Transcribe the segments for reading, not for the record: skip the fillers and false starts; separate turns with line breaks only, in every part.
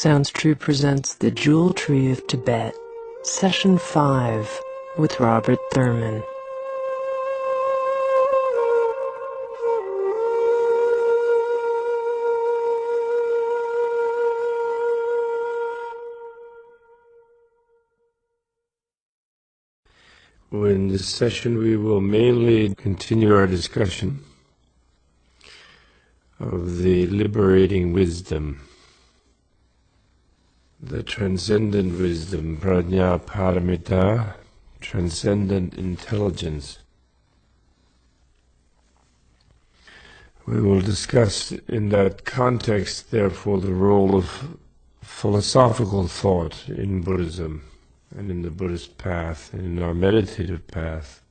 Sounds True presents The Jewel Tree of Tibet, Session 5, with Robert Thurman.
In this session we will mainly continue our discussion of the liberating wisdom, the transcendent wisdom, prajna paramita, transcendent intelligence. We will discuss in that context, therefore, the role of philosophical thought in Buddhism and in the Buddhist path and in our meditative path.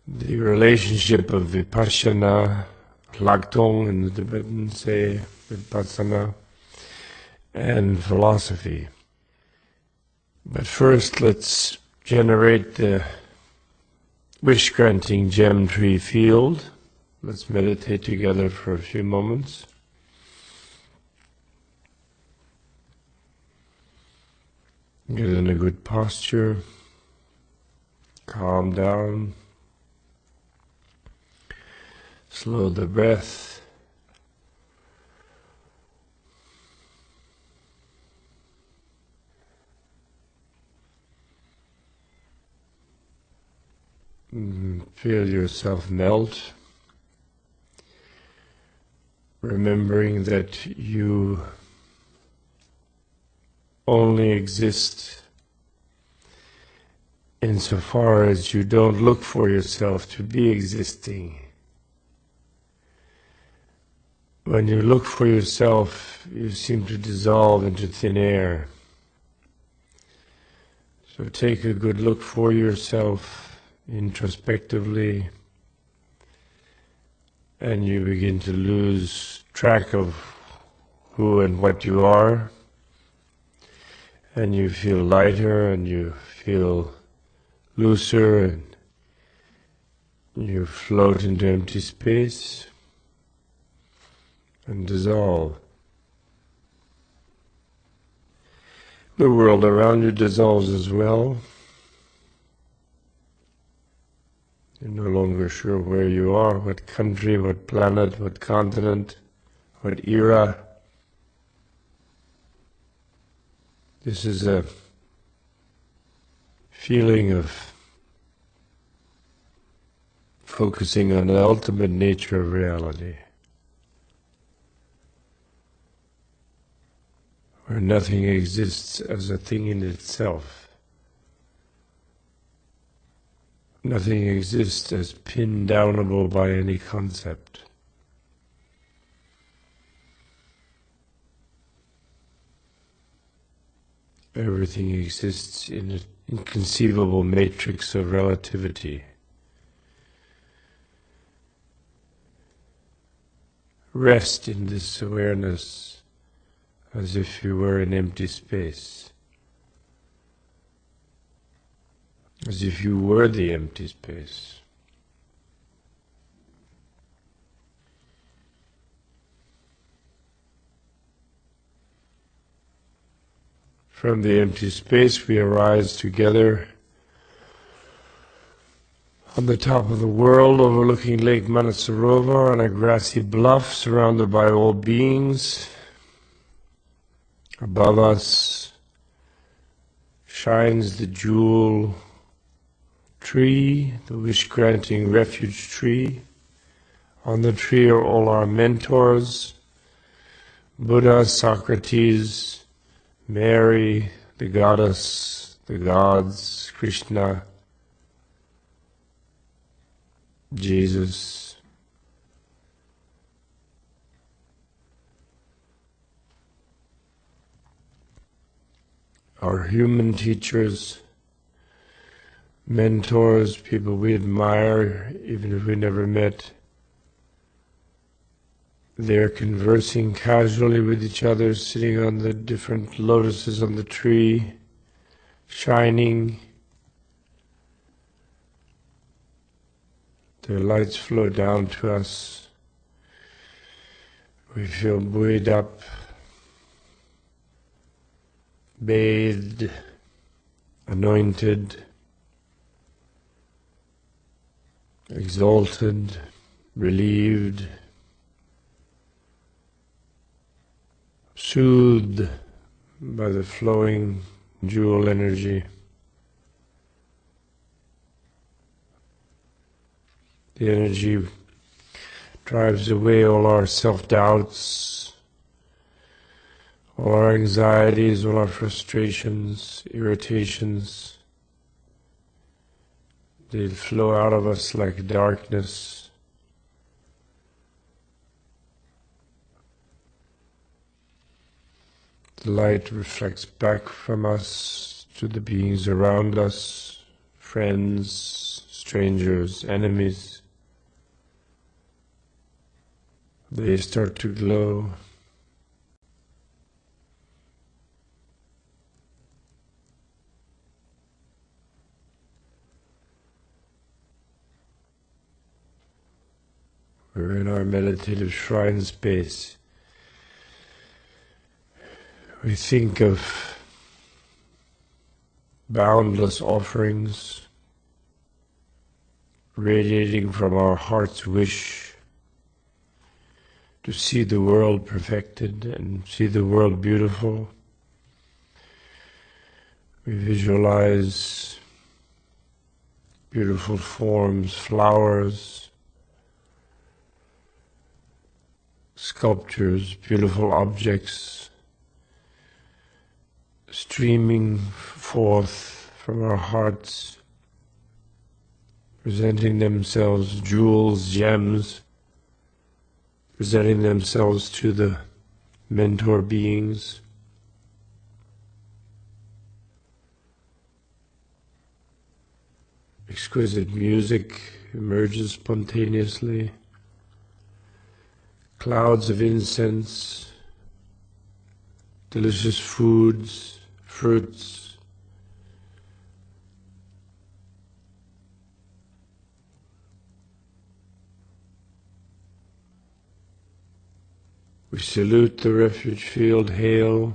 The relationship of vipassana, Lagtong in the Tibetan say vipassana, and philosophy. But first let's generate the wish-granting gem tree field. Let's meditate together for a few moments. Get in a good posture, calm down, slow the breath, feel yourself melt, remembering that you only exist insofar as you don't look for yourself to be existing. When you look for yourself, you seem to dissolve into thin air. So take a good look for yourself introspectively, and you begin to lose track of who and what you are. And you feel lighter, and you feel looser, and you float into empty space and dissolve. The world around you dissolves as well. You're no longer sure where you are, what country, what planet, what continent, what era. This is a feeling of focusing on the ultimate nature of reality, where nothing exists as a thing in itself. Nothing exists as pinned downable by any concept. Everything exists in an inconceivable matrix of relativity. Rest in this awareness as if you were in empty space, as if you were the empty space. From the empty space we arise together on the top of the world, overlooking Lake Manasarovar on a grassy bluff surrounded by all beings. Above us shines the jewel tree, the wish-granting refuge tree. On the tree are all our mentors, Buddha, Socrates, Mary, the goddess, the gods, Krishna, Jesus. Our human teachers, mentors, people we admire, even if we never met. They're conversing casually with each other, sitting on the different lotuses on the tree, shining. Their lights flow down to us. We feel buoyed up bathed, anointed, exalted, relieved, soothed by the flowing jewel energy. The energy drives away all our self-doubts, all our anxieties, all our frustrations, irritations. They flow out of us like darkness. The light reflects back from us to the beings around us, friends, strangers, enemies. They start to glow. We're in our meditative shrine space. We think of boundless offerings radiating from our heart's wish to see the world perfected and see the world beautiful. We visualize beautiful forms, flowers, sculptures, beautiful objects streaming forth from our hearts, presenting themselves, jewels, gems, presenting themselves to the mentor beings. Exquisite music emerges spontaneously. Clouds of incense, delicious foods, fruits. We salute the refuge field. Hail,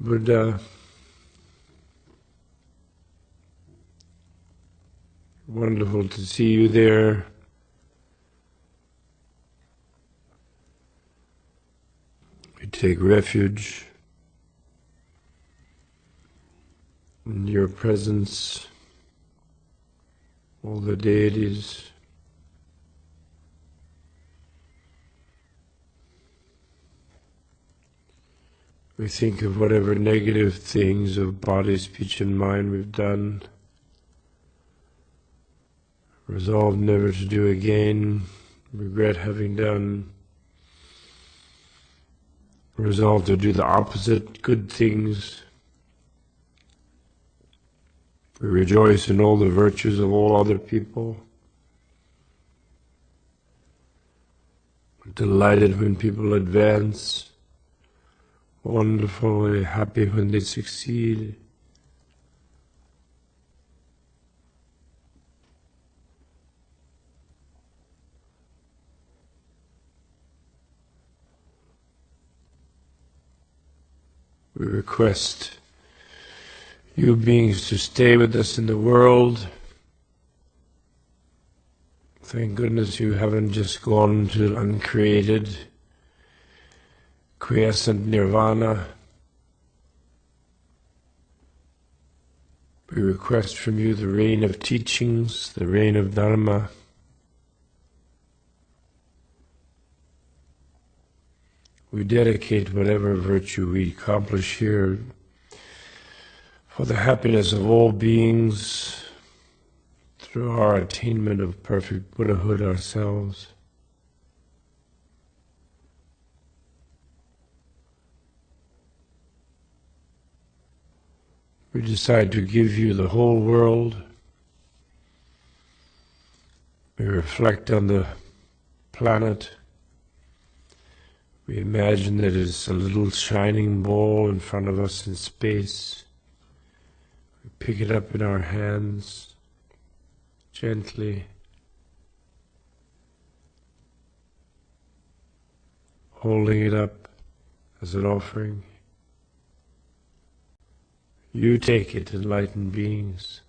Buddha. Wonderful to see you there. We take refuge in your presence, all the deities. We think of whatever negative things of body, speech, and mind we've done. Resolve never to do again. Regret having done. Resolve to do the opposite, good things. We rejoice in all the virtues of all other people. We're delighted when people advance. Wonderfully happy when they succeed. We request you beings to stay with us in the world. Thank goodness you haven't just gone to uncreated, quiescent nirvana. We request from you the rain of teachings, the rain of Dharma. We dedicate whatever virtue we accomplish here for the happiness of all beings through our attainment of perfect Buddhahood ourselves. We decide to give you the whole world. We reflect on the planet. We imagine that it's a little shining ball in front of us in space. We pick it up in our hands gently, holding it up as an offering. You take it, enlightened beings.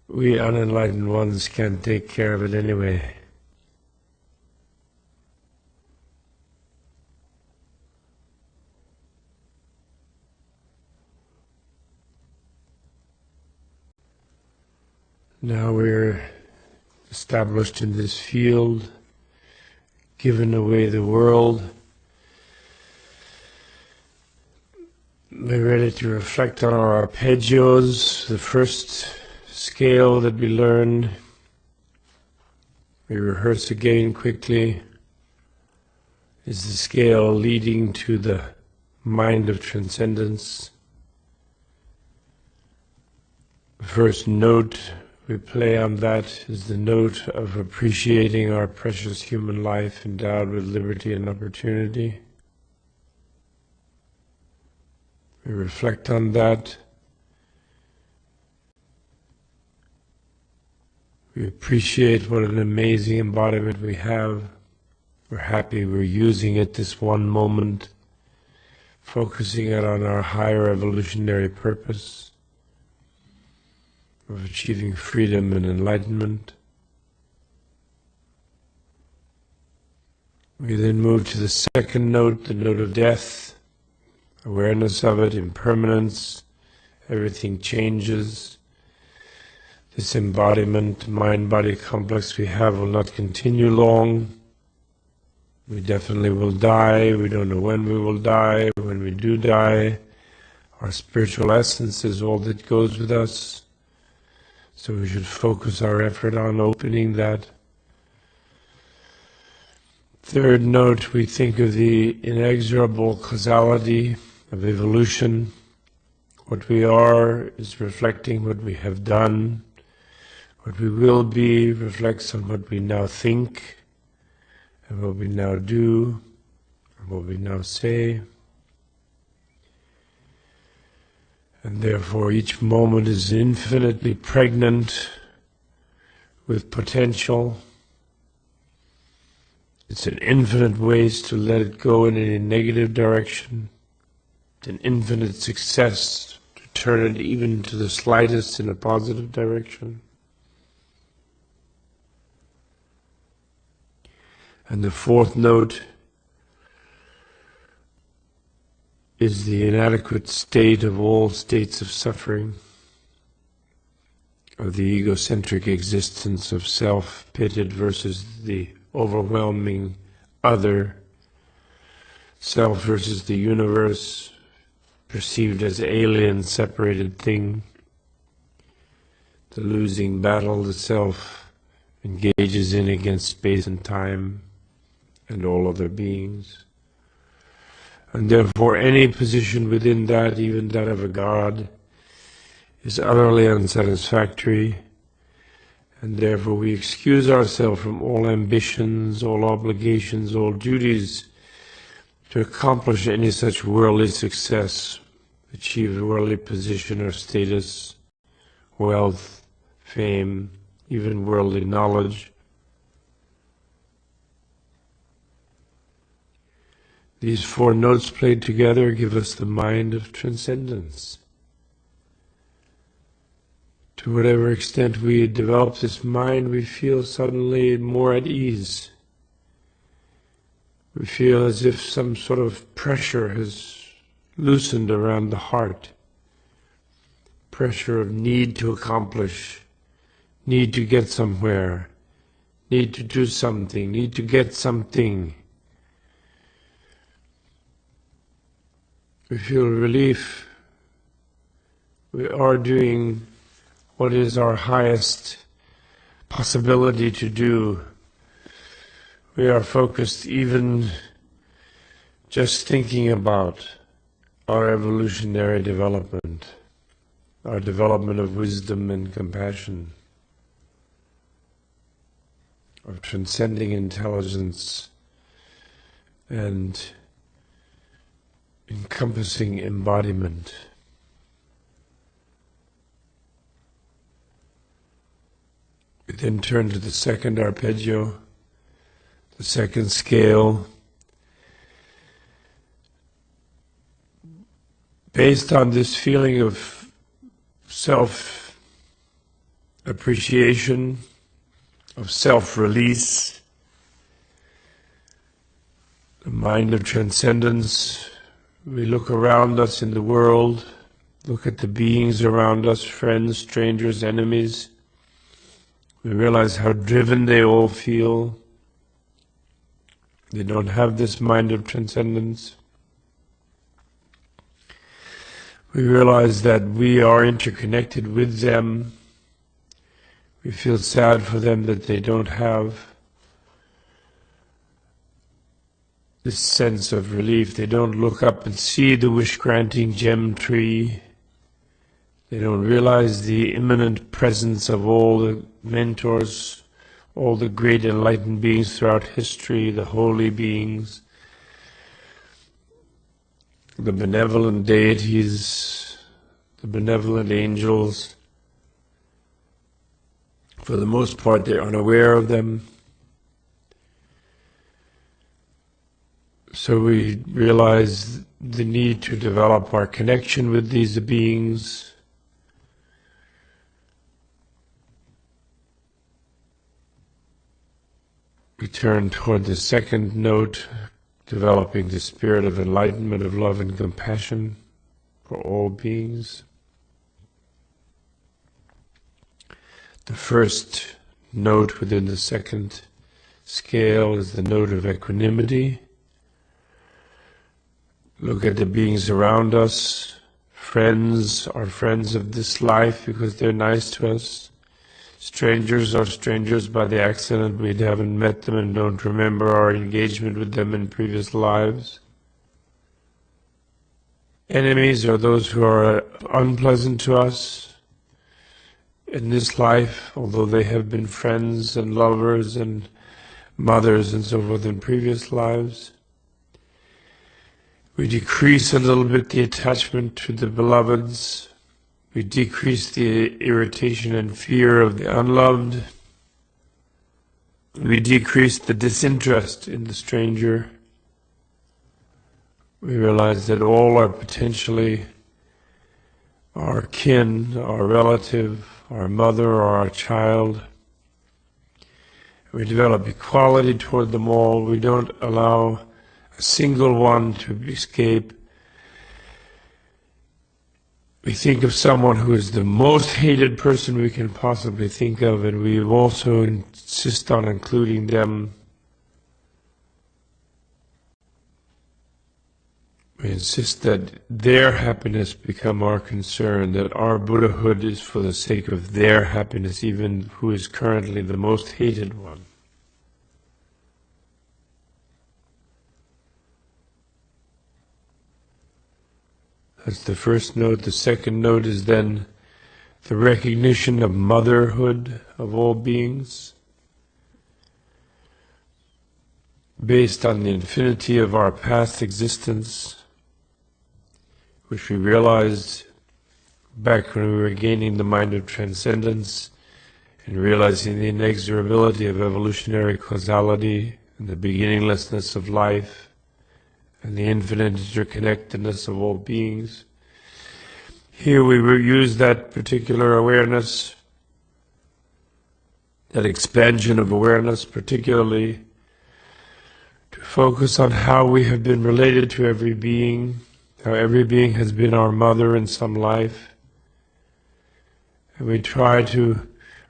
We unenlightened ones can't take care of it anyway. Now we're established in this field, given away the world. We're ready to reflect on our arpeggios, the first scale that we learned. We rehearse again quickly. Is the scale leading to the mind of transcendence? The first note we play on that is the note of appreciating our precious human life endowed with liberty and opportunity. We reflect on that. We appreciate what an amazing embodiment we have. We're happy we're using it this one moment, focusing it on our higher evolutionary purpose of achieving freedom and enlightenment. We then move to the second note, the note of death. Awareness of it, impermanence, everything changes. This embodiment, mind-body complex we have will not continue long. We definitely will die. We don't know when we will die. When we do die, our spiritual essence is all that goes with us. So we should focus our effort on opening that. Third note, we think of the inexorable causality of evolution. What we are is reflecting what we have done. What we will be reflects on what we now think, and what we now do, and what we now say. And therefore each moment is infinitely pregnant with potential. It's an infinite waste to let it go in any negative direction. It's an infinite success to turn it even to the slightest in a positive direction. And the fourth note is the inadequate state of all states of suffering, of the egocentric existence of self pitted versus the overwhelming other, self versus the universe, perceived as alien, separated thing, the losing battle the self engages in against space and time and all other beings. And therefore any position within that, even that of a god, is utterly unsatisfactory, and therefore we excuse ourselves from all ambitions, all obligations, all duties to accomplish any such worldly success, achieve worldly position or status, wealth, fame, even worldly knowledge. These four notes played together give us the mind of transcendence. To whatever extent we develop this mind, we feel suddenly more at ease. We feel as if some sort of pressure has loosened around the heart. Pressure of need to accomplish, need to get somewhere, need to do something, need to get something. We feel relief. We are doing what is our highest possibility to do. We are focused even just thinking about our evolutionary development, our development of wisdom and compassion, of transcending intelligence and encompassing embodiment. We then turn to the second arpeggio, the second scale. Based on this feeling of self-appreciation, of self-release, the mind of transcendence, we look around us in the world, look at the beings around us, friends, strangers, enemies. We realize how driven they all feel. They don't have this mind of transcendence. We realize that we are interconnected with them. We feel sad for them that they don't have this sense of relief. They don't look up and see the wish-granting gem tree. They don't realize the imminent presence of all the mentors, all the great enlightened beings throughout history, the holy beings, the benevolent deities, the benevolent angels. For the most part, they're unaware of them. So we realize the need to develop our connection with these beings. We turn toward the second note, developing the spirit of enlightenment, of love and compassion for all beings. The first note within the second scale is the note of equanimity. Look at the beings around us. Friends are friends of this life because they're nice to us. Strangers are strangers by the accident. We haven't met them and don't remember our engagement with them in previous lives. Enemies are those who are unpleasant to us in this life, although they have been friends and lovers and mothers and so forth in previous lives. We decrease a little bit the attachment to the beloveds. We decrease the irritation and fear of the unloved. We decrease the disinterest in the stranger. We realize that all are potentially our kin, our relative, our mother or our child. We develop equality toward them all. We don't allow a single one to escape. We think of someone who is the most hated person we can possibly think of, and we also insist on including them. We insist that their happiness become our concern, that our Buddhahood is for the sake of their happiness, even who is currently the most hated one. That's the first note. The second note is then the recognition of motherhood of all beings, based on the infinity of our past existence, which we realized back when we were gaining the mind of transcendence and realizing the inexorability of evolutionary causality and the beginninglessness of life and the infinite interconnectedness of all beings. Here we use that particular awareness, that expansion of awareness particularly, to focus on how we have been related to every being, how every being has been our mother in some life. And we try to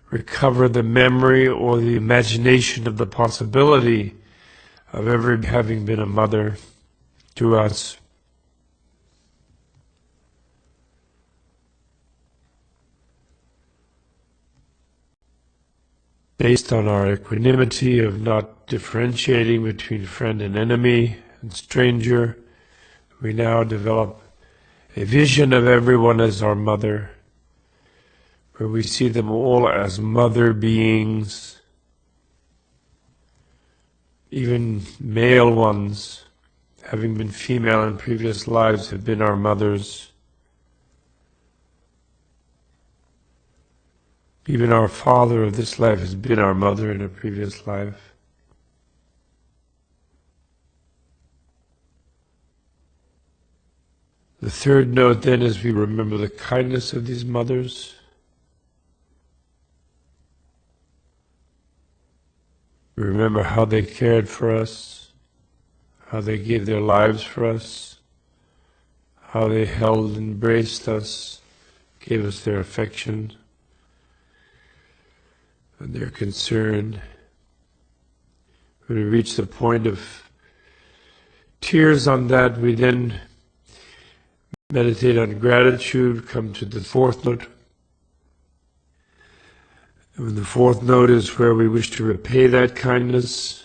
recover the memory or the imagination of the possibility of every having been a mother to us. Based on our equanimity of not differentiating between friend and enemy and stranger, we now develop a vision of everyone as our mother, where we see them all as mother beings, even male ones, having been female in previous lives, have been our mothers. Even our father of this life has been our mother in a previous life. The third note then is we remember the kindness of these mothers. We remember how they cared for us, how they gave their lives for us, how they held and embraced us, gave us their affection and their concern. When we reach the point of tears on that, we then meditate on gratitude, come to the fourth note. And the fourth note is where we wish to repay that kindness.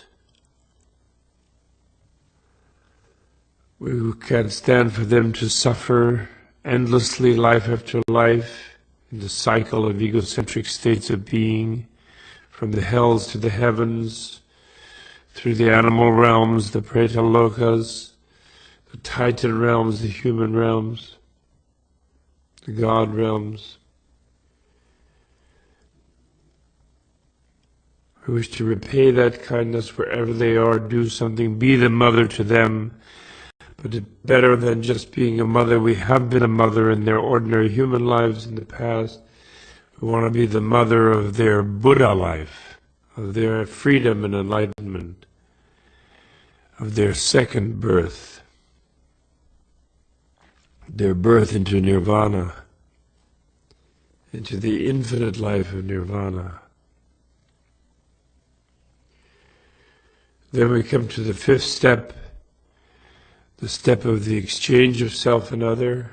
We can't stand for them to suffer endlessly, life after life, in the cycle of egocentric states of being, from the hells to the heavens, through the animal realms, the Preta Lokas, the Titan realms, the human realms, the God realms. We wish to repay that kindness wherever they are, do something, be the mother to them. But better than just being a mother, we have been a mother in their ordinary human lives in the past. We want to be the mother of their Buddha life, of their freedom and enlightenment, of their second birth, their birth into nirvana, into the infinite life of nirvana. Then we come to the fifth step, the step of the exchange of self and other.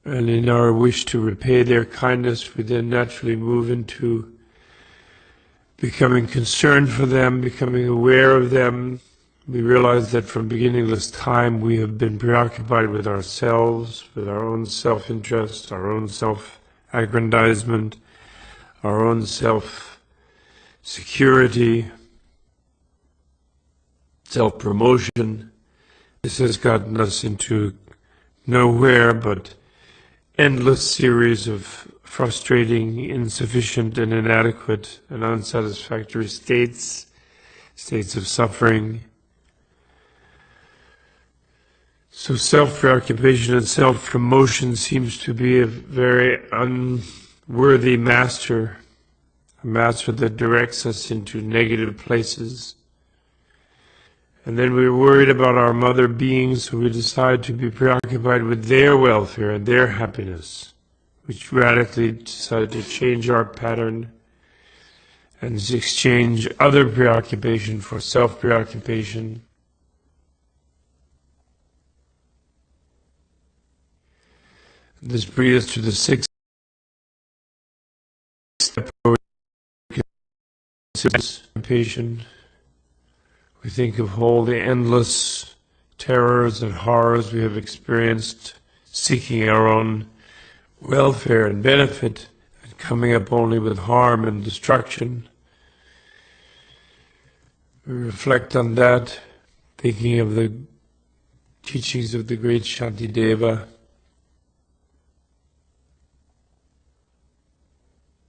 And in our wish to repay their kindness, we then naturally move into becoming concerned for them, becoming aware of them. We realize that from beginningless time we have been preoccupied with ourselves, with our own self-interest, our own self-aggrandizement, our own self-security, self-promotion. This has gotten us into nowhere but endless series of frustrating, insufficient and inadequate and unsatisfactory states of suffering. So self-preoccupation and self-promotion seems to be a very unworthy master, a master that directs us into negative places. And then we're worried about our mother beings, so we decide to be preoccupied with their welfare and their happiness, which radically decided to change our pattern and exchange other preoccupation for self-preoccupation. This brings us to the sixth step, where we consider. We think of all the endless terrors and horrors we have experienced, seeking our own welfare and benefit, and coming up only with harm and destruction. We reflect on that, thinking of the teachings of the great Shantideva,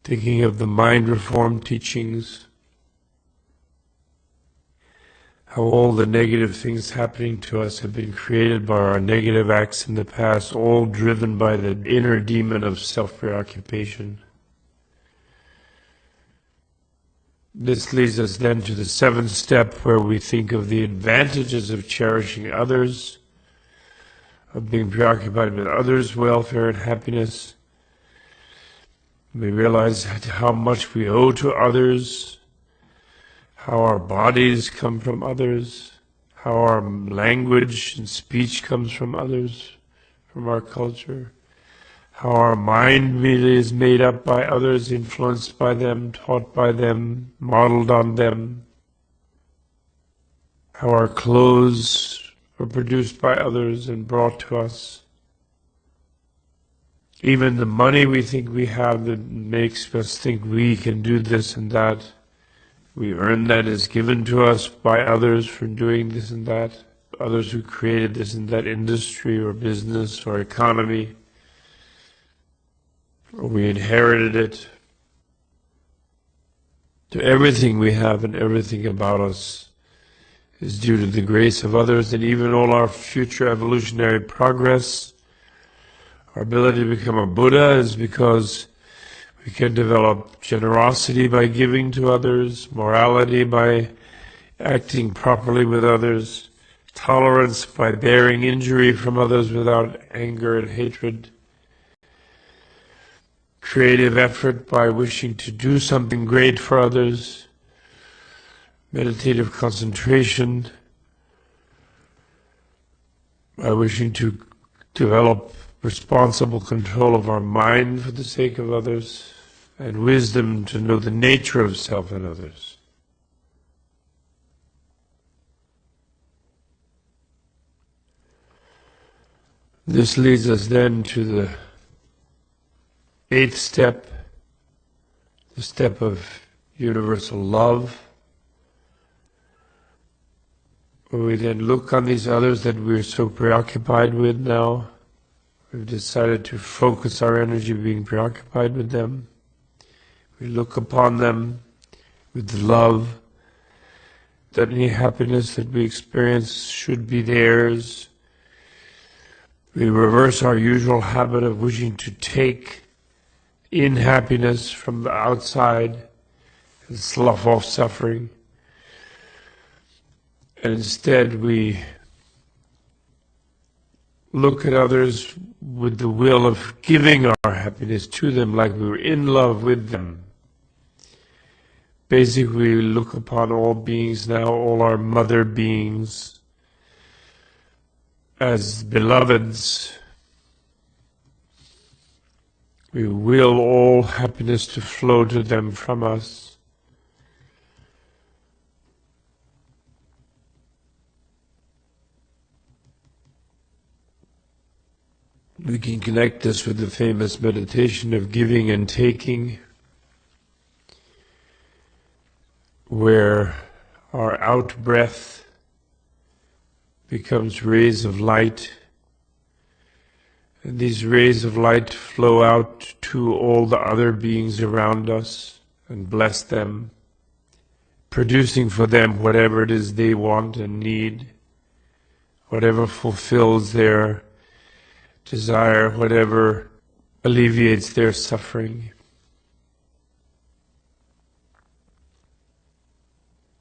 thinking of the mind reform teachings, how all the negative things happening to us have been created by our negative acts in the past, all driven by the inner demon of self-preoccupation. This leads us then to the seventh step, where we think of the advantages of cherishing others, of being preoccupied with others' welfare and happiness. We realize how much we owe to others, how our bodies come from others, how our language and speech comes from others, from our culture, how our mind really is made up by others, influenced by them, taught by them, modeled on them, how our clothes are produced by others and brought to us. Even the money we think we have that makes us think we can do this and that, we earn that is given to us by others for doing this and that, others who created this and that industry or business or economy, or we inherited it. To everything we have and everything about us is due to the grace of others, and even all our future evolutionary progress, our ability to become a Buddha, is because we can develop generosity by giving to others, morality by acting properly with others, tolerance by bearing injury from others without anger and hatred, creative effort by wishing to do something great for others, meditative concentration by wishing to develop responsible control of our mind for the sake of others, and wisdom to know the nature of self and others. This leads us then to the 8th step, the step of universal love, where we then look on these others that we're so preoccupied with now. We've decided to focus our energy being preoccupied with them. We look upon them with love, that any happiness that we experience should be theirs. We reverse our usual habit of wishing to take in happiness from the outside and slough off suffering. And instead we look at others with the will of giving our happiness to them like we were in love with them. Basically, we look upon all beings now, all our mother beings, as beloveds. We will all happiness to flow to them from us. We can connect this with the famous meditation of giving and taking, where our out-breath becomes rays of light, and these rays of light flow out to all the other beings around us and bless them, producing for them whatever it is they want and need, whatever fulfills their desire, whatever alleviates their suffering.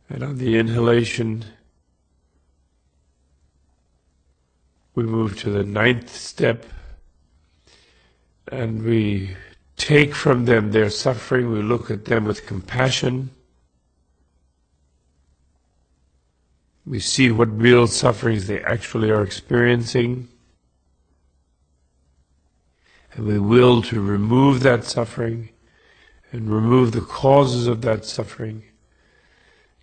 And on the inhalation, we move to the 9th step, and we take from them their suffering. We look at them with compassion. We see what real sufferings they actually are experiencing. And we will to remove that suffering and remove the causes of that suffering,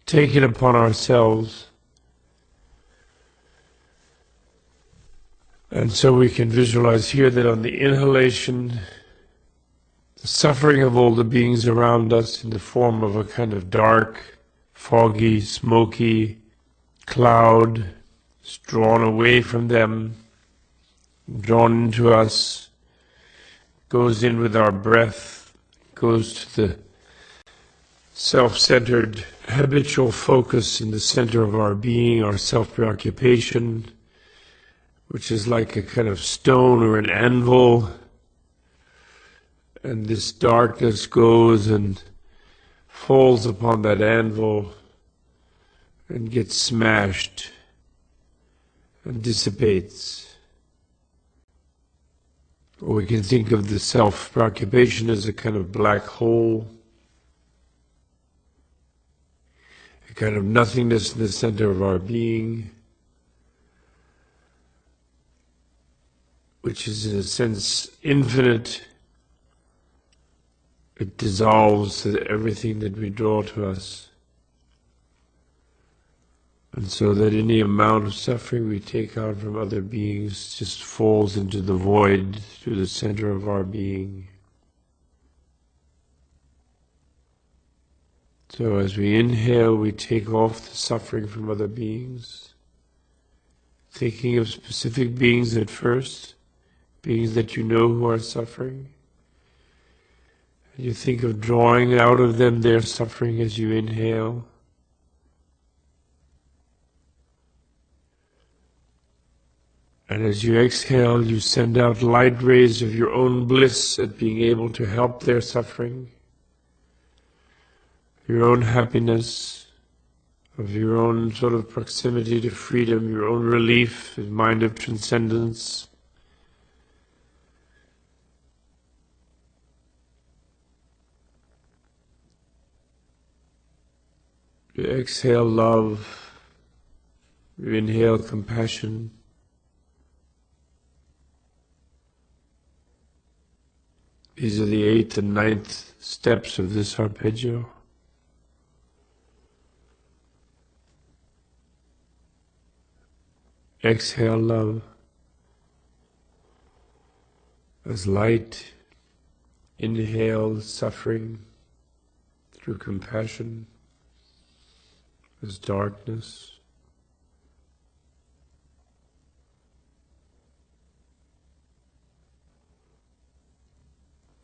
take it upon ourselves. And so we can visualize here that on the inhalation, the suffering of all the beings around us in the form of a kind of dark, foggy, smoky cloud is drawn away from them, drawn into us, goes in with our breath, goes to the self-centered habitual focus in the center of our being, our self-preoccupation, which is like a kind of stone or an anvil, and this darkness goes and falls upon that anvil and gets smashed and dissipates. Or we can think of the self-preoccupation as a kind of black hole, a kind of nothingness in the center of our being, which is in a sense infinite. It dissolves everything that we draw to us. And so that any amount of suffering we take out from other beings just falls into the void, to the center of our being. So as we inhale, we take off the suffering from other beings, thinking of specific beings at first, beings that you know who are suffering. And you think of drawing out of them their suffering as you inhale. And as you exhale, you send out light rays of your own bliss at being able to help their suffering, your own happiness, of your own sort of proximity to freedom, your own relief, a mind of transcendence. You exhale love, you inhale compassion. These are the 8th and 9th steps of this arpeggio. Exhale love as light. Inhale suffering through compassion as darkness.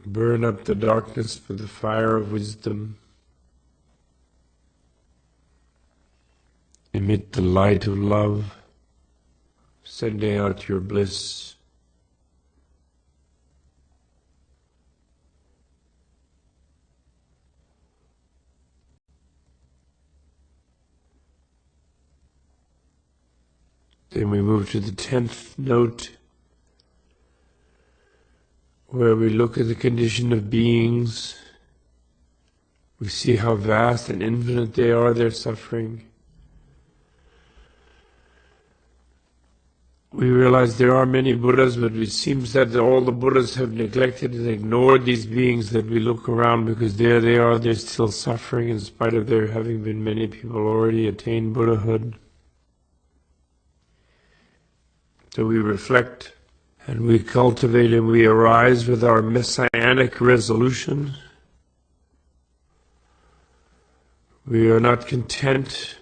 Burn up the darkness with the fire of wisdom. Emit the light of love, sending out your bliss. Then we move to the 10th note, where we look at the condition of beings. We see how vast and infinite they are, their suffering. We realize there are many Buddhas, but it seems that all the Buddhas have neglected and ignored these beings that we look around, because there they are, they're still suffering in spite of there having been many people already attained Buddhahood. So we reflect and we cultivate and we arise with our messianic resolution. We are not content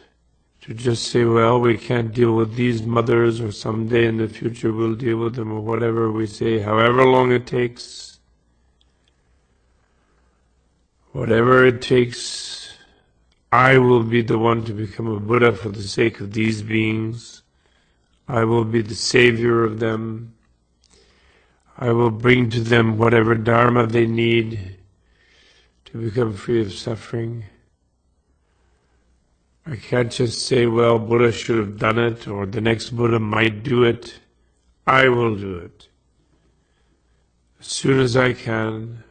to just say, well, we can't deal with these mothers, or someday in the future we'll deal with them, or whatever. We say, however long it takes, whatever it takes, I will be the one to become a Buddha for the sake of these beings. I will be the savior of them. I will bring to them whatever dharma they need to become free of suffering. I can't just say, well, Buddha should have done it, or the next Buddha might do it. I will do it as soon as I can,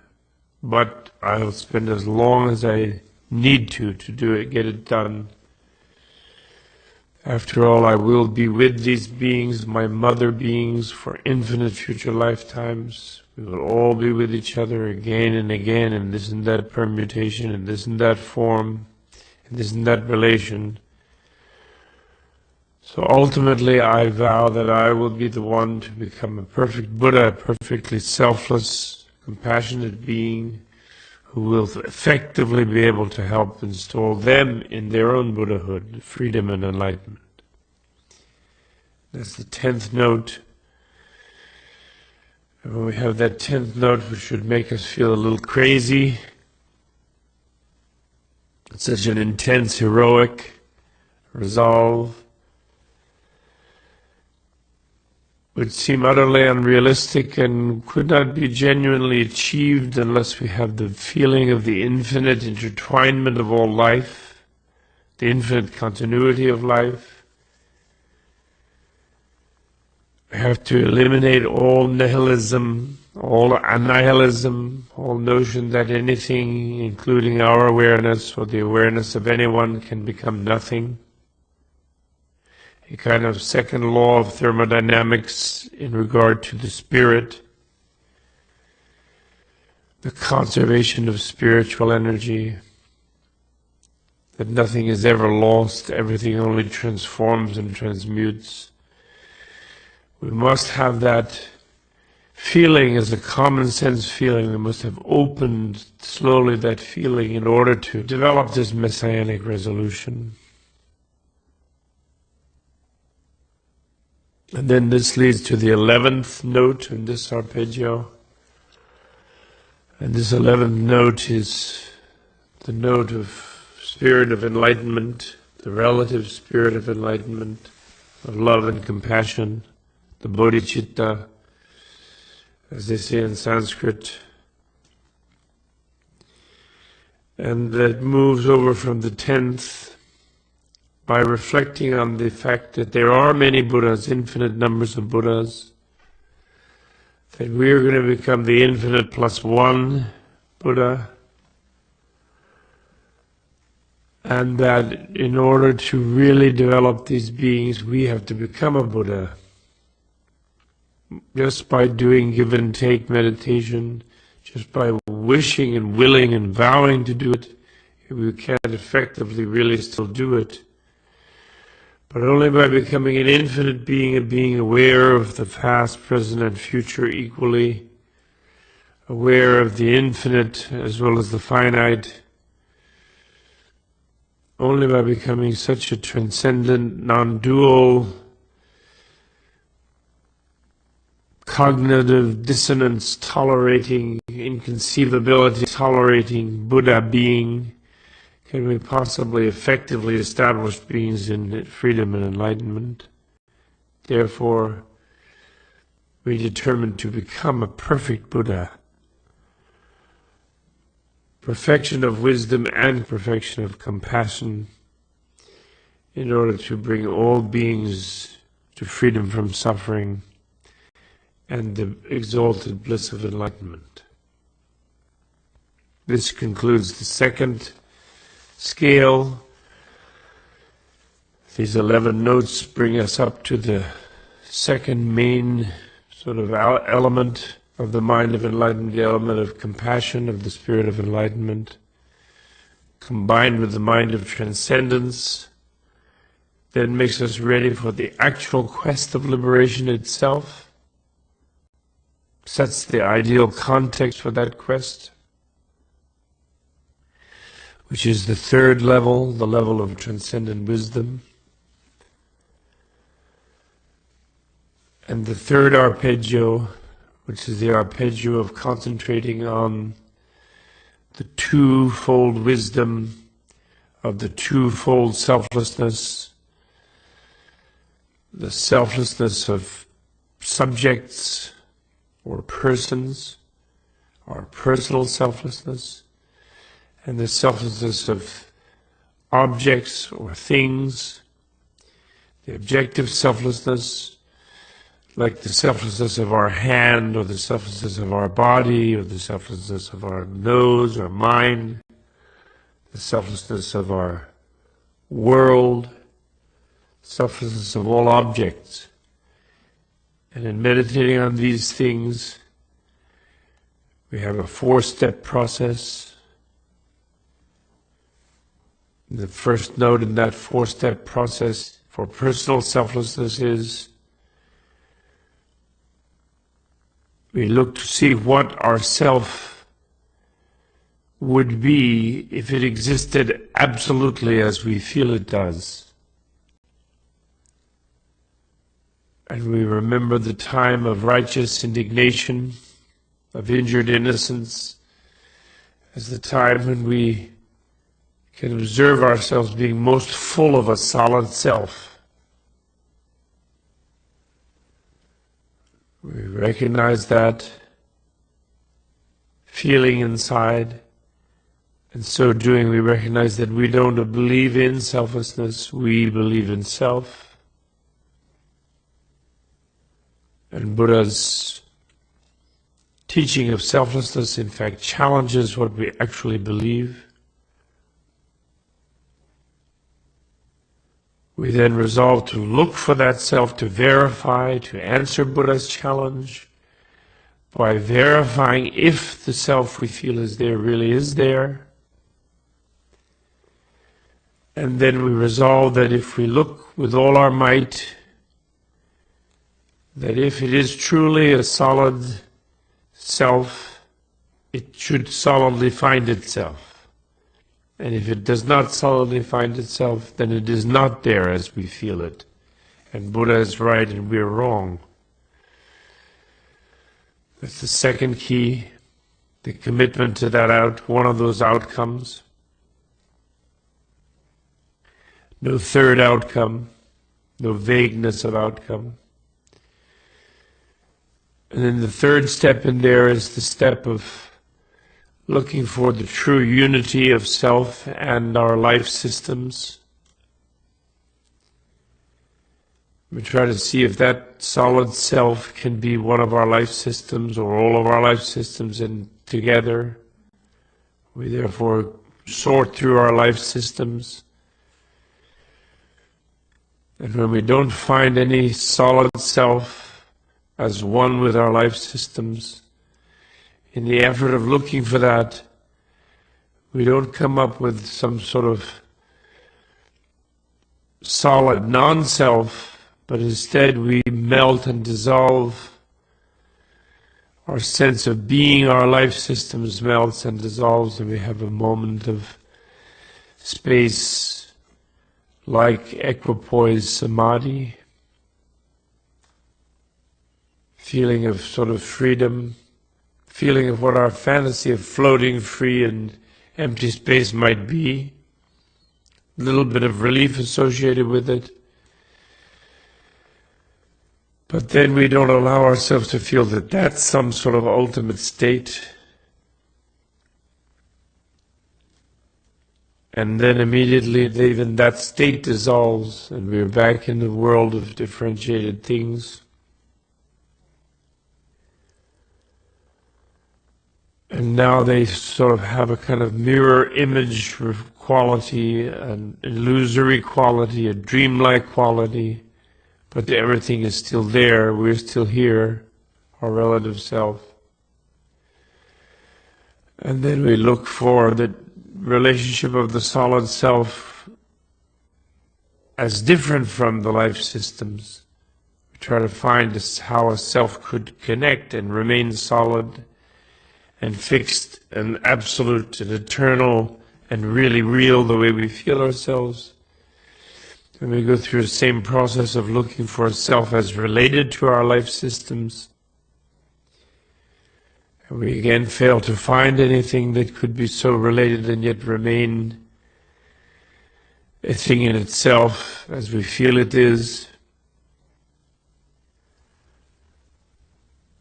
but I'll spend as long as I need to do it, get it done. After all, I will be with these beings, my mother beings, for infinite future lifetimes. We will all be with each other again and again, in this and that permutation, in this and that form, in this and that relation. So ultimately I vow that I will be the one to become a perfect Buddha, a perfectly selfless, compassionate being, who will effectively be able to help install them in their own Buddhahood, freedom and enlightenment. That's the 10th note. And when we have that 10th note, which should make us feel a little crazy, it's such an intense, heroic resolve, would seem utterly unrealistic and could not be genuinely achieved unless we have the feeling of the infinite intertwinement of all life, the infinite continuity of life. We have to eliminate all nihilism, all annihilism, all notion that anything, including our awareness or the awareness of anyone, can become nothing. A kind of second law of thermodynamics in regard to the spirit, the conservation of spiritual energy, that nothing is ever lost, everything only transforms and transmutes. We must have that feeling as a common sense feeling. We must have opened slowly that feeling in order to develop this messianic resolution. And then this leads to the 11th note in this arpeggio. And this 11th note is the note of spirit of enlightenment, the relative spirit of enlightenment, of love and compassion, the bodhicitta, as they say in Sanskrit, and that moves over from the 10th by reflecting on the fact that there are many Buddhas, infinite numbers of Buddhas, that we are going to become the infinite plus one Buddha, and that in order to really develop these beings, we have to become a Buddha. Just by doing give and take meditation, just by wishing and willing and vowing to do it, we can't effectively really still do it. But only by becoming an infinite being and being aware of the past, present, and future equally, aware of the infinite as well as the finite, only by becoming such a transcendent, non-dual, cognitive dissonance tolerating, inconceivability tolerating Buddha being, can we possibly effectively establish beings in freedom and enlightenment. Therefore, we determine to become a perfect Buddha. Perfection of wisdom and perfection of compassion, in order to bring all beings to freedom from suffering and the exalted bliss of enlightenment. This concludes the second scale. These 11 notes bring us up to the second main sort of element of the mind of enlightenment, the element of compassion, of the spirit of enlightenment, combined with the mind of transcendence, that makes us ready for the actual quest of liberation itself, sets the ideal context for that quest, which is the third level, the level of transcendent wisdom. And the third arpeggio, which is the arpeggio of concentrating on the twofold wisdom of the twofold selflessness, the selflessness of subjects or persons, our personal selflessness, and the selflessness of objects or things, the objective selflessness, like the selflessness of our hand, or the selflessness of our body, or the selflessness of our nose or mind, the selflessness of our world, selflessness of all objects. And in meditating on these things, we have a 4-step process. The first note in that 4-step process for personal selflessness is we look to see what our self would be if it existed absolutely as we feel it does. And we remember the time of righteous indignation, of injured innocence, as the time when we can observe ourselves being most full of a solid self. We recognize that feeling inside, and so doing we recognize that we don't believe in selflessness, we believe in self. And Buddha's teaching of selflessness in fact challenges what we actually believe. We then resolve to look for that self, to verify, to answer Buddha's challenge by verifying if the self we feel is there really is there. And then we resolve that if we look with all our might, that if it is truly a solid self, it should solidly find itself. And if it does not solidly find itself, then it is not there as we feel it. And Buddha is right and we are wrong. That's the second key, the commitment to that one of those outcomes. No third outcome, no vagueness of outcome. And then the third step in there is the step of looking for the true unity of self and our life systems. We try to see if that solid self can be one of our life systems or all of our life systems in together. We therefore sort through our life systems. And when we don't find any solid self as one with our life systems, in the effort of looking for that, we don't come up with some sort of solid non-self, but instead we melt and dissolve. Our sense of being our life systems melts and dissolves, and we have a moment of space like equipoise samadhi, feeling of sort of freedom, feeling of what our fantasy of floating free and empty space might be, a little bit of relief associated with it. But then we don't allow ourselves to feel that that's some sort of ultimate state. And then immediately even that state dissolves and we're back in the world of differentiated things. And now they sort of have a kind of mirror image quality, an illusory quality, a dreamlike quality. But everything is still there, we're still here, our relative self. And then we look for the relationship of the solid self as different from the life systems. We try to find how a self could connect and remain solid and fixed and absolute and eternal and really real the way we feel ourselves. And we go through the same process of looking for a self as related to our life systems. And we again fail to find anything that could be so related and yet remain a thing in itself as we feel it is.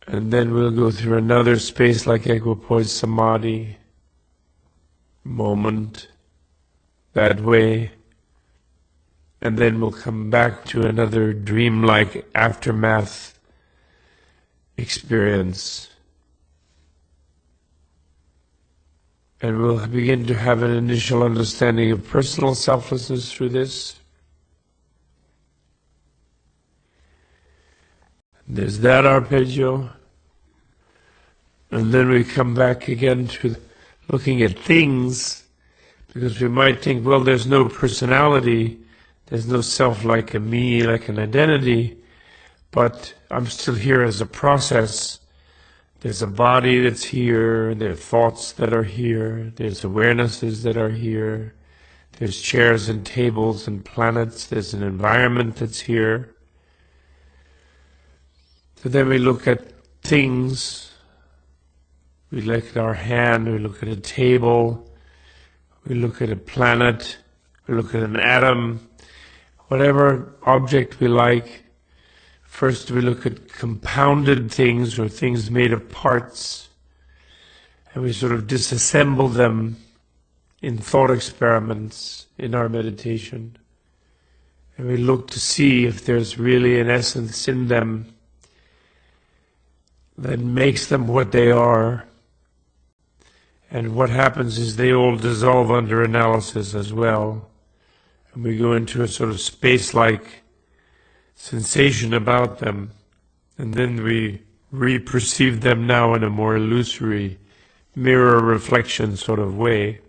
And then we'll go through another space like equipoise samadhi, moment, that way. And then we'll come back to another dreamlike aftermath experience. And we'll begin to have an initial understanding of personal selflessness through this. There's that arpeggio. And then we come back again to looking at things, because we might think, well, there's no personality. There's no self like a me, like an identity, but I'm still here as a process. There's a body that's here, there are thoughts that are here, there's awarenesses that are here, there's chairs and tables and planets, there's an environment that's here. So then we look at things, we look at our hand, we look at a table, we look at a planet, we look at an atom, whatever object we like. First we look at compounded things or things made of parts, and we sort of disassemble them in thought experiments in our meditation. And we look to see if there's really an essence in them that makes them what they are. And what happens is they all dissolve under analysis as well. And we go into a sort of space-like sensation about them, and then we re-perceive them now in a more illusory mirror reflection sort of way.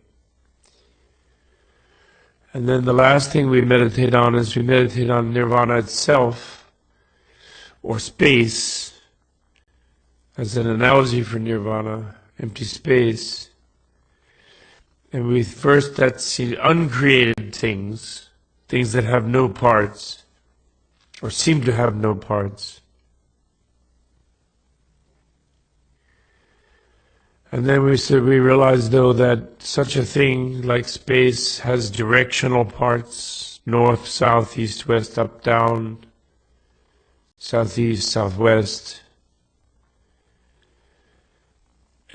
And then the last thing we meditate on is we meditate on nirvana itself, or space, as an analogy for nirvana, empty space. And we first that see uncreated things, things that have no parts, or seem to have no parts. And then we realize though that such a thing like space has directional parts, north, south, east, west, up, down, southeast, southwest.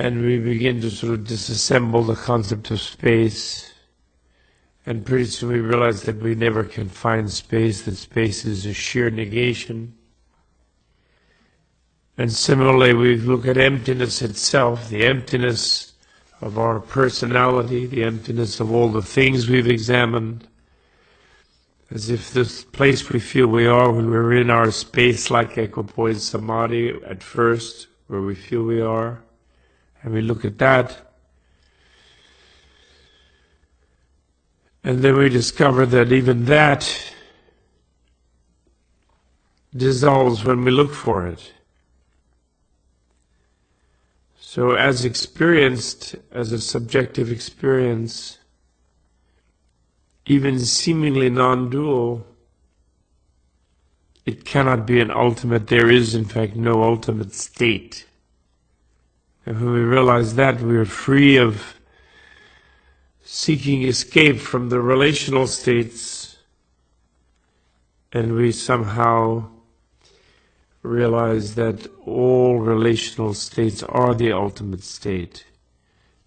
And we begin to sort of disassemble the concept of space. And pretty soon we realize that we never can find space, that space is a sheer negation. And similarly, we look at emptiness itself, the emptiness of our personality, the emptiness of all the things we've examined, as if this place we feel we are when we're in our space-like equipoise samadhi at first, where we feel we are, and we look at that, and then we discover that even that dissolves when we look for it. So as experienced as a subjective experience, even seemingly non-dual, it cannot be an ultimate. There is, in fact, no ultimate state. And when we realize that, we are free of seeking escape from the relational states, and we somehow realize that all relational states are the ultimate state,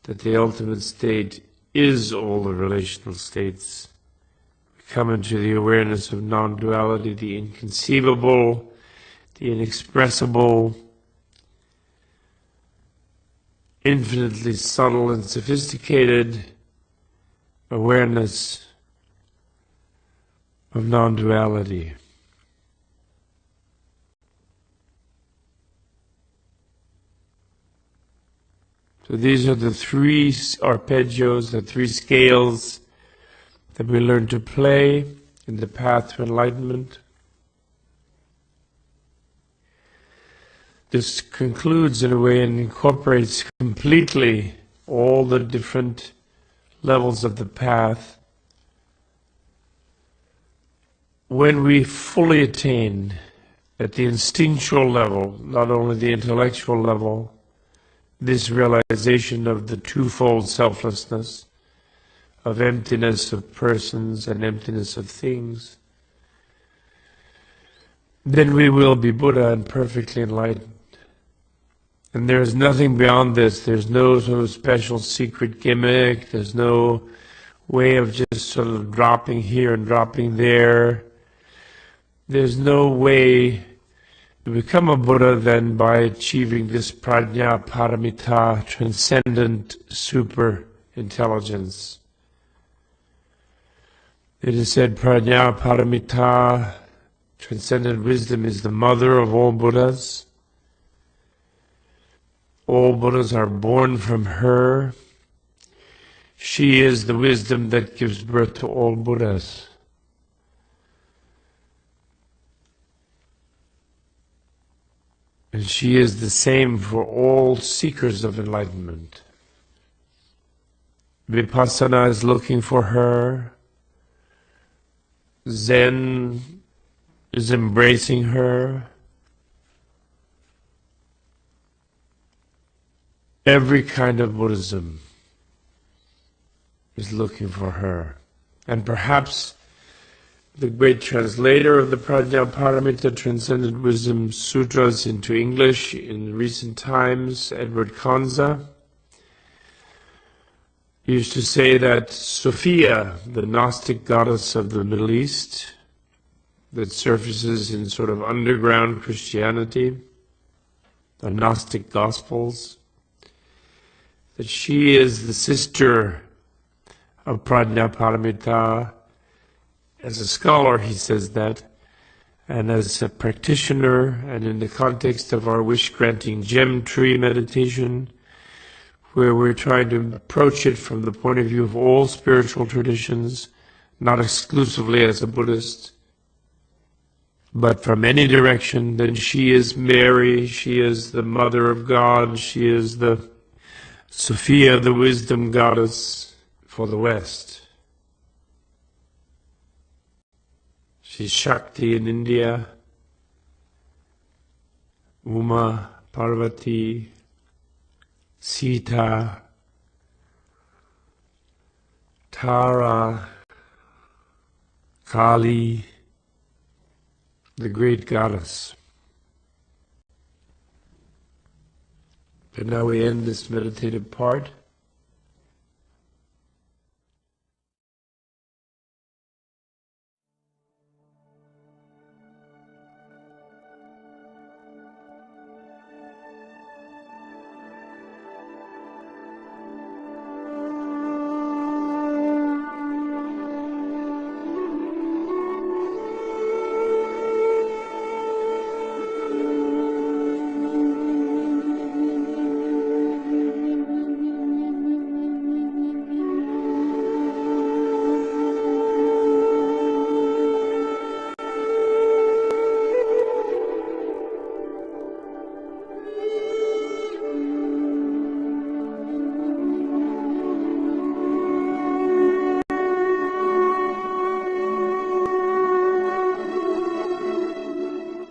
that the ultimate state is all the relational states. We come into the awareness of non-duality, the inconceivable, the inexpressible, infinitely subtle and sophisticated awareness of non-duality. So these are the three arpeggios, the three scales that we learn to play in the path to enlightenment. This concludes in a way and incorporates completely all the different levels of the path. When we fully attain at the instinctual level, not only the intellectual level, this realization of the twofold selflessness, of emptiness of persons and emptiness of things, then we will be Buddha and perfectly enlightened. And there is nothing beyond this. There's no sort of special secret gimmick. There's no way of just sort of dropping here and dropping there. There's no way to become a Buddha than by achieving this prajna paramita, transcendent super intelligence. It is said prajna paramita, transcendent wisdom, is the mother of all Buddhas. All Buddhas are born from her. She is the wisdom that gives birth to all Buddhas. And she is the same for all seekers of enlightenment. Vipassana is looking for her. Zen is embracing her. Every kind of Buddhism is looking for her. And perhaps the great translator of the Prajnaparamita Transcendent Wisdom Sutras into English in recent times, Edward Kanza, used to say that Sophia, the Gnostic goddess of the Middle East, that surfaces in sort of underground Christianity, the Gnostic Gospels, that she is the sister of Prajnaparamita. As a scholar, he says that, and as a practitioner, and in the context of our wish-granting gem tree meditation, where we're trying to approach it from the point of view of all spiritual traditions, not exclusively as a Buddhist, but from any direction, then she is Mary, she is the Mother of God, she is the Sophia, the wisdom goddess for the West. She's Shakti in India, Uma, Parvati, Sita, Tara, Kali, the great goddess. And now we end this meditative part.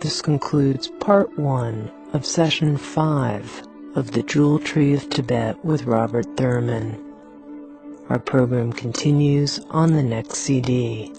This concludes part 1 of session 5 of the Jewel Tree of Tibet with Robert Thurman. Our program continues on the next CD.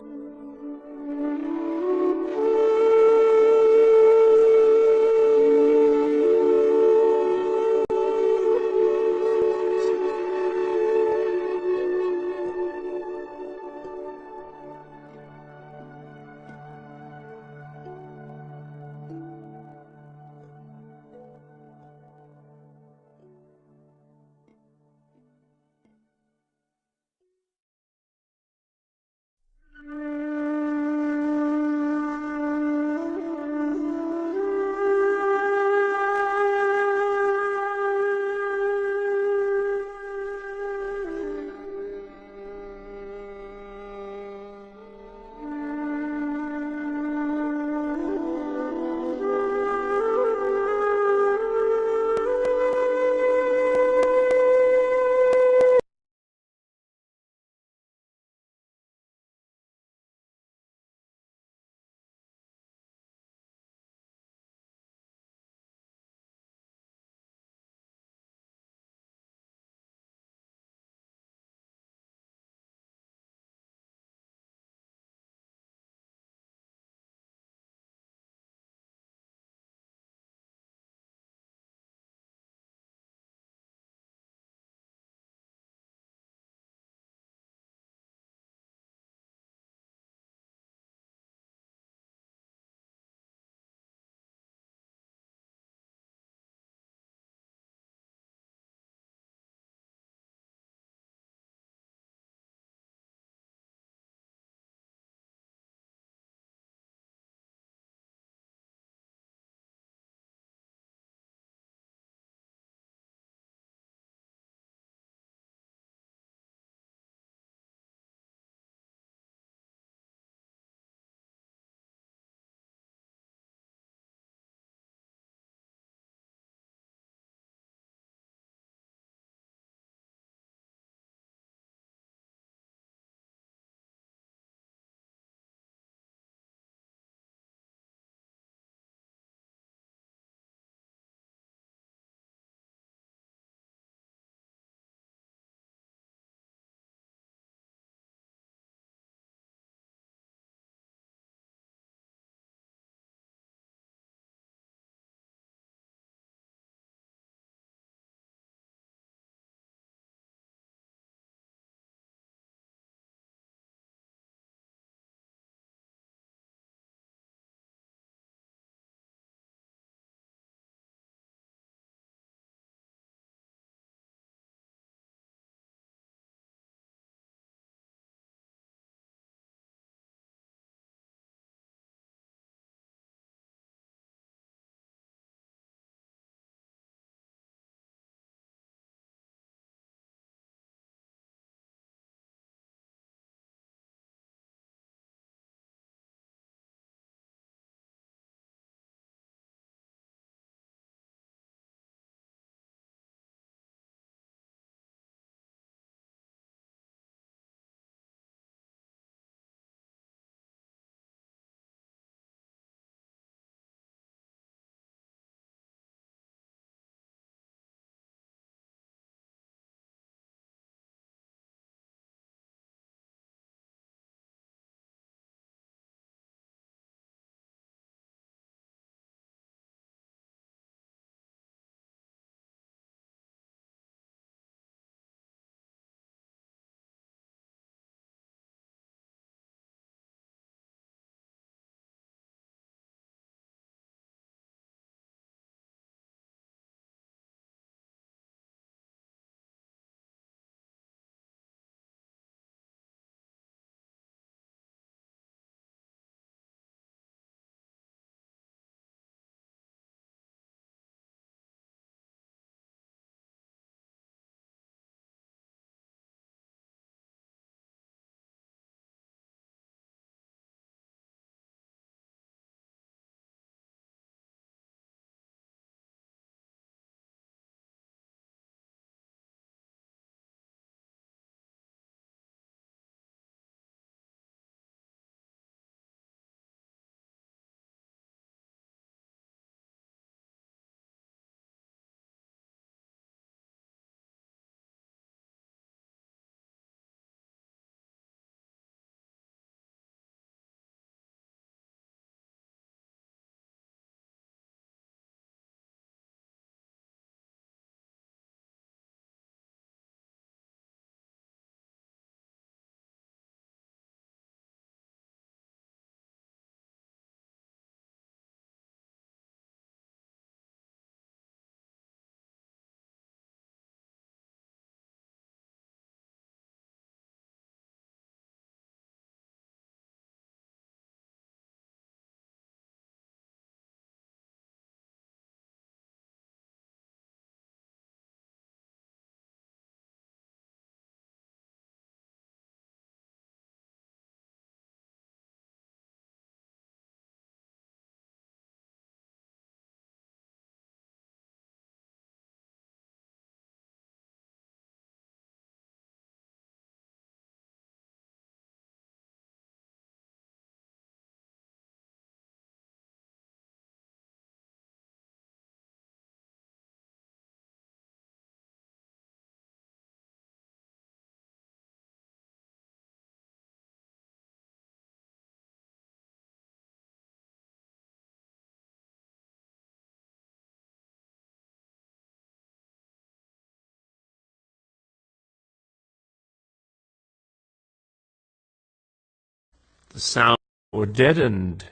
the sound or deadened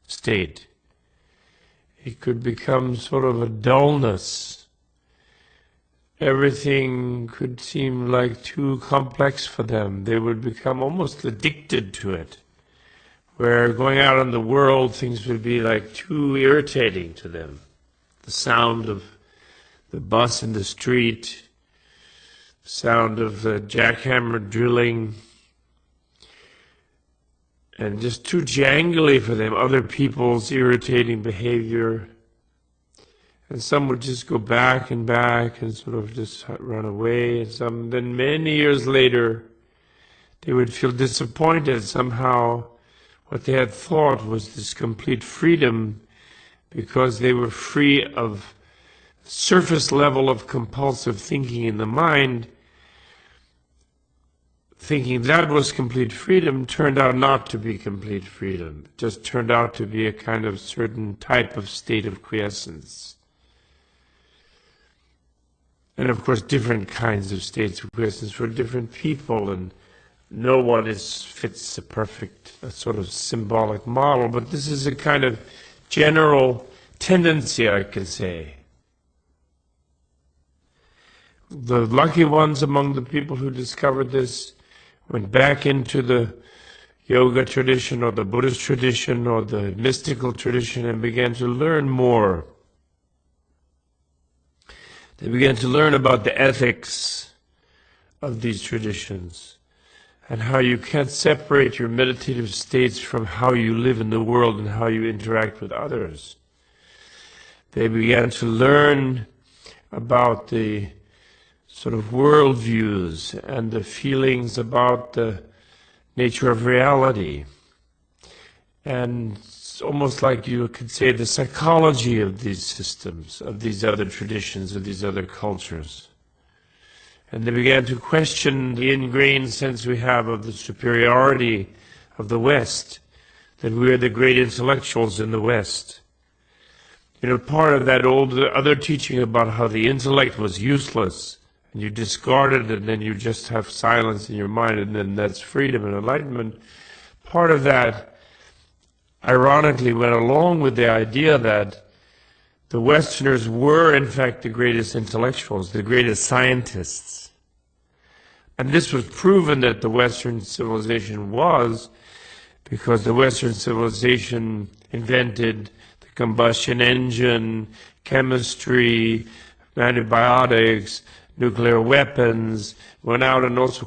state. It could become sort of a dullness. Everything could seem like too complex for them. They would become almost addicted to it, where going out in the world, things would be like too irritating to them. The sound of the bus in the street, the sound of the jackhammer drilling, and just too jangly for them, other people's irritating behavior. And some would just go back and sort of just run away. And then many years later, they would feel disappointed somehow. What they had thought was this complete freedom, because they were free of surface level of compulsive thinking in the mind. Thinking that was complete freedom turned out not to be complete freedom. It just turned out to be a kind of certain type of state of quiescence. And of course, different kinds of states of quiescence for different people, and no one fits a perfect sort of symbolic model, but this is a kind of general tendency, I can say. The lucky ones among the people who discovered this went back into the yoga tradition or the Buddhist tradition or the mystical tradition and began to learn more. They began to learn about the ethics of these traditions and how you can't separate your meditative states from how you live in the world and how you interact with others. They began to learn about the sort of worldviews and the feelings about the nature of reality. And it's almost like you could say the psychology of these systems, of these other traditions, of these other cultures. And they began to question the ingrained sense we have of the superiority of the West, that we are the great intellectuals in the West. You know, part of that old other teaching about how the intellect was useless, and you discard it, and then you just have silence in your mind, and then that's freedom and enlightenment. Part of that, ironically, went along with the idea that the Westerners were, in fact, the greatest intellectuals, the greatest scientists. And this was proven that the Western civilization was, because the Western civilization invented the combustion engine, chemistry, antibiotics, nuclear weapons, went out and also